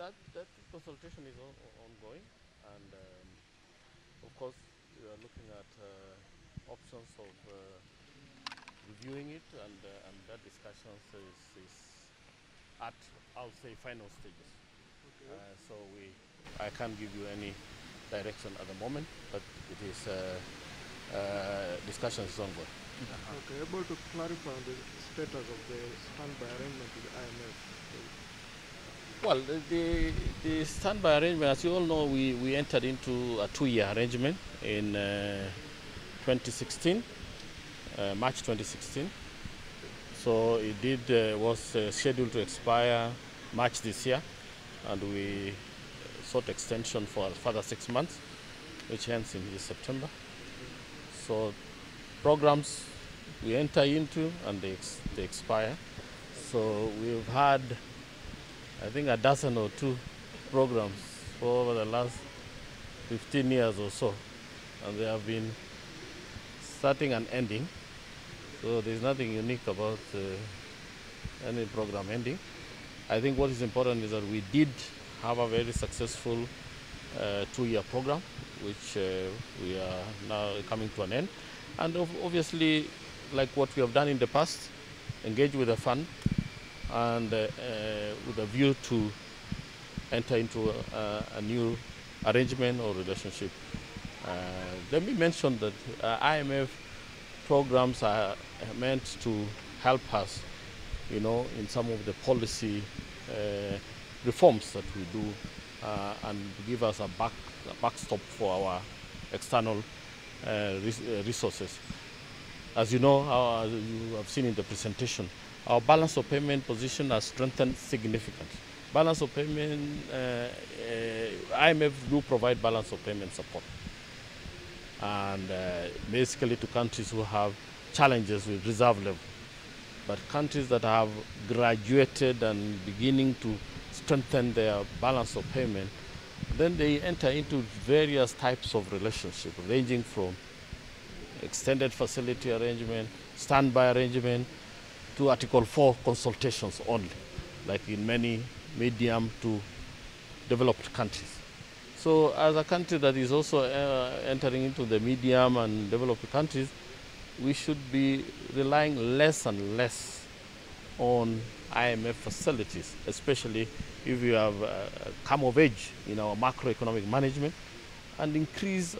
that consultation is ongoing, and of course we are looking at options of reviewing it, and that discussion is at, I'll say, final stages. Okay. So I can't give you any direction at the moment, but it is discussion is ongoing. Okay, able to clarify the status of the standby arrangement with the IMF? Well, the standby arrangement, as you all know, we entered into a 2-year arrangement in 2016, March 2016. So it was scheduled to expire March this year, and we sought extension for a further 6 months, which ends in September. So programs we enter into and they expire. So we've had, I think, a dozen or two programs over the last 15 years or so, and they have been starting and ending. So there's nothing unique about any program ending. I think what is important is that we did have a very successful 2-year program, which we are now coming to an end. And obviously, like what we have done in the past, engage with the fund and with a view to enter into a new arrangement or relationship. Let me mention that IMF programs are meant to help us, in some of the policy reforms that we do, and give us a backstop for our external resources. As you know, as you have seen in the presentation, our balance of payment position has strengthened significantly. Balance of payment, IMF do provide balance of payment support, and basically to countries who have challenges with reserve level. But countries that have graduated and beginning to strengthen their balance of payment, then they enter into various types of relationship, ranging from extended facility arrangement, standby arrangement, to Article 4 consultations only, like in many medium to developed countries. So as a country that is also entering into the medium and developed countries, we should be relying less and less on IMF facilities, especially if we have come of age in our macroeconomic management, and increase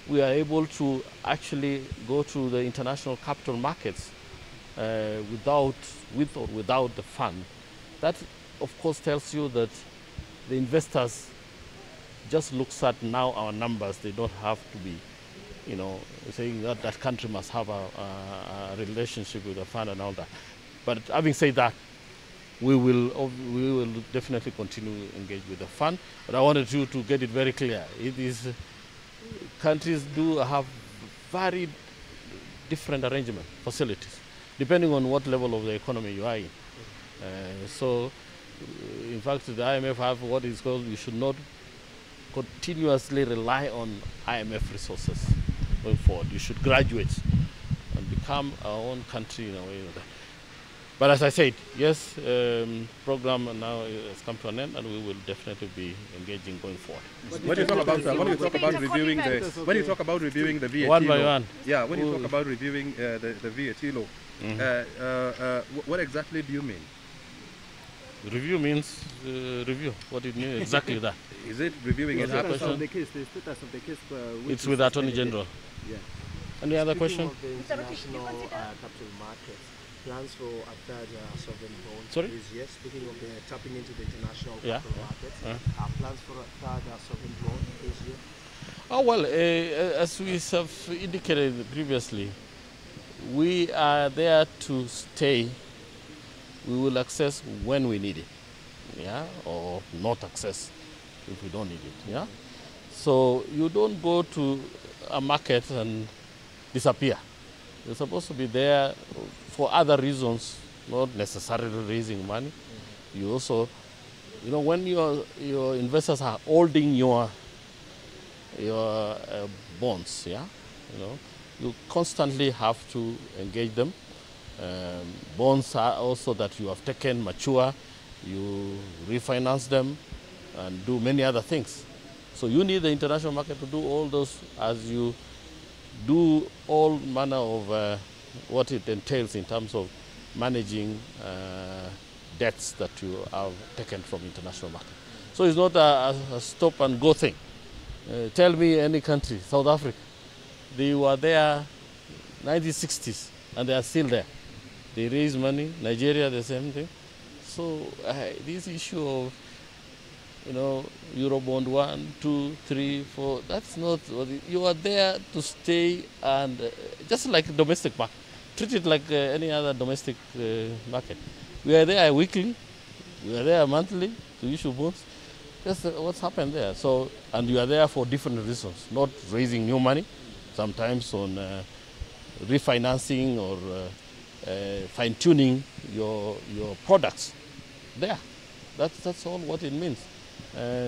we are able to actually go to the international capital markets with or without the fund. That, of course, tells you that the investors just looks at now our numbers. They don't have to be, saying that that country must have a relationship with the fund and all that. But having said that, we will definitely continue to engage with the fund. But I wanted you to get it very clear. Countries do have very different arrangement facilities, depending on what level of the economy you are in. So, in fact, the IMF have what is called, you should not continuously rely on IMF resources going forward. You should graduate and become our own country in a way. But as I said, yes, program now has come to an end, and we will definitely be engaging going forward. When you talk about reviewing the VAT one by law, one. Yeah, when you talk about reviewing the VAT law, what exactly do you mean? Review means review. What it means exactly that. Is it reviewing it? The status of the case, it's with the Attorney General. Yeah. Any other question? Of the international capital markets, plans for a third sovereign bond. Sorry? Yes, speaking of tapping into the international capital markets, plans for a third sovereign bond this year? Oh, well, as we have indicated previously, we are there to stay. We will access when we need it, or not access if we don't need it, So you don't go to a market and disappear. You're supposed to be there for other reasons, not necessarily raising money. You also, when your investors are holding your bonds, you constantly have to engage them. Bonds are also that you have taken mature, you refinance them, and do many other things. So you need the international market to do all those as you do all manner of what it entails in terms of managing debts that you have taken from international market. So it's not a stop and go thing. Tell me any country, South Africa, they were there 1960s and they are still there. They raise money. Nigeria, the same thing. So this issue of, Eurobond 1, 2, 3, 4, that's not what you are there to stay, and just like domestic market. Treat it like any other domestic market. We are there weekly, we are there monthly to issue bonds. That's what's happened there. So, and you are there for different reasons, not raising new money, sometimes on refinancing or fine-tuning your products. There, that's all what it means.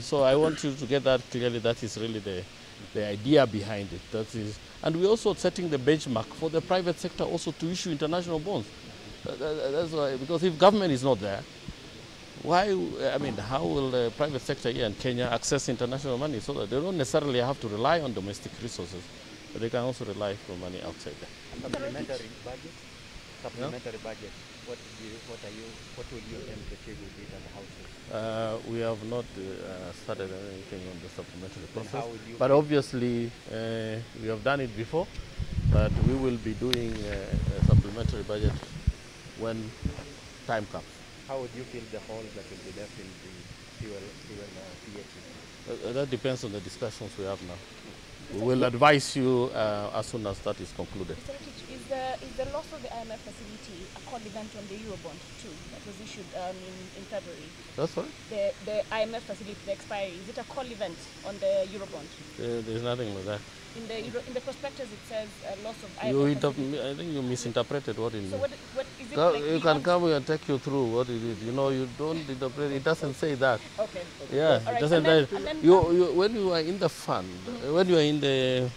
So I want you to get that clearly. That is really the idea behind it. That is, and we're also setting the benchmark for the private sector also to issue international bonds. That's why, because if government is not there, how will the private sector here in Kenya access international money so that they don't necessarily have to rely on domestic resources, but they can also rely for money outside there. Supplementary budget? Supplementary budget. What will you aim to achieve with it as a household? We have not started anything on the supplementary process, but obviously we have done it before, but we will be doing a supplementary budget when time comes. How would you fill the hole that will be left in the fuel VAT? That depends on the discussions we have now. We will advise you as soon as that is concluded. Mr. Rotich, is the loss of the IMF facility a call event on the Eurobond too that was issued in February? That's right. The IMF facility, the expiry, is it a call event on the Eurobond? There's nothing like that. In the prospectus it says loss of IMF facility. I think you misinterpreted what it means. So what is it like? You can come here and take you through what it is. You don't interpret. It doesn't say that. Okay. Yeah, right. It doesn't. When you are in the fund, when you are in the,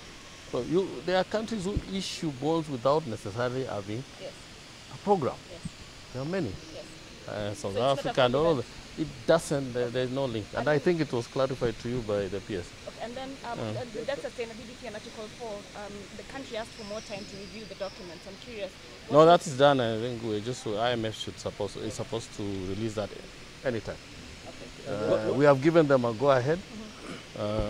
there are countries who issue bonds without necessarily having a program. Yes. There are many. Yes. South Africa and all. It doesn't. There's no link, and I think it was clarified to you by the PS. Okay. And then the debt sustainability and Article 4, the country asked for more time to review the documents. I'm curious. No, that is done. I think IMF is supposed to release that anytime. Okay. We have given them a go ahead.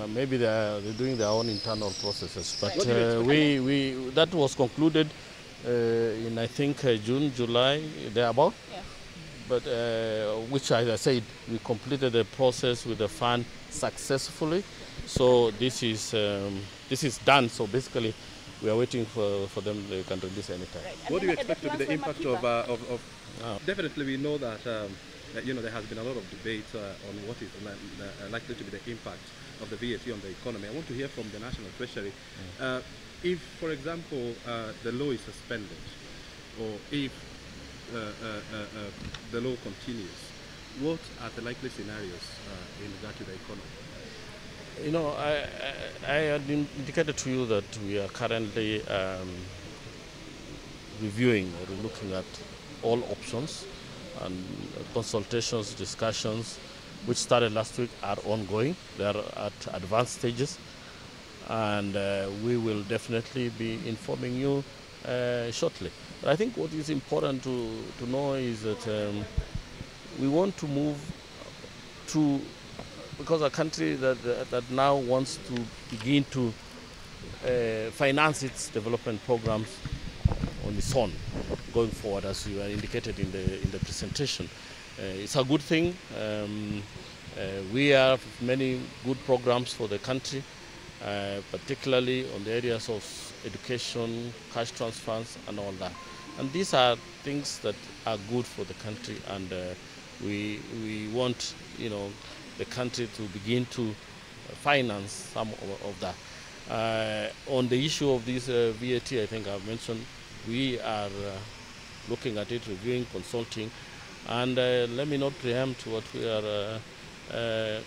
Maybe they're doing their own internal processes, but that was concluded in I think June, July, thereabout. Yeah. But which, as I said, we completed the process with the fund successfully. So this is done. So basically, we are waiting for them. They can release anytime. Right. What do you expect to be the impact of definitely we know that there has been a lot of debate on what is likely to be the impact of the VAT on the economy. I want to hear from the National Treasury. If, for example, the law is suspended, or if the law continues, what are the likely scenarios in regard to the economy? I had indicated to you that we are currently reviewing or looking at all options, and consultations, discussions, which started last week, are ongoing. They are at advanced stages, and we will definitely be informing you shortly. But I think what is important to know is that we want to move to, because a country that now wants to begin to finance its development programs on its own going forward, as you indicated in the presentation. It's a good thing. We have many good programs for the country, particularly on the areas of education, cash transfers, and all that. And these are things that are good for the country, and we want the country to begin to finance some of that. On the issue of this VAT, I think I've mentioned, we are looking at it, reviewing, consulting, and let me not preempt what we are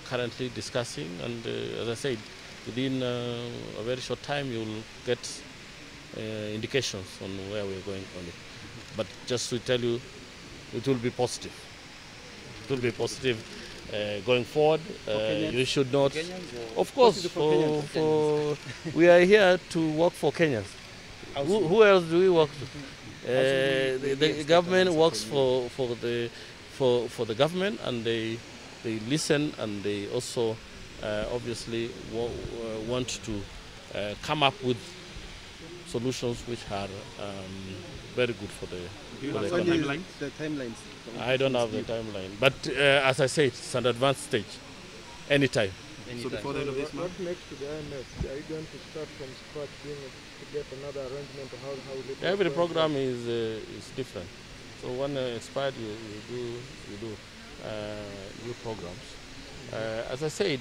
currently discussing. And as I said, within a very short time, you will get indications on where we're going on it. But just to tell you, it will be positive. it will be positive going forward. You should not. Of course, we are here to work for Kenyans. Who else do we work to? The government works for the government, and they listen, and they also obviously want to come up with solutions which are very good for the economy. The timelines? I don't have the timeline, but as I said, it's an advanced stage. Anytime. So before the end of this month? What next to the IMF? Are you going to start from scratch to get another arrangement? How will it Every program is different. So when expired, you do new programs. As I said.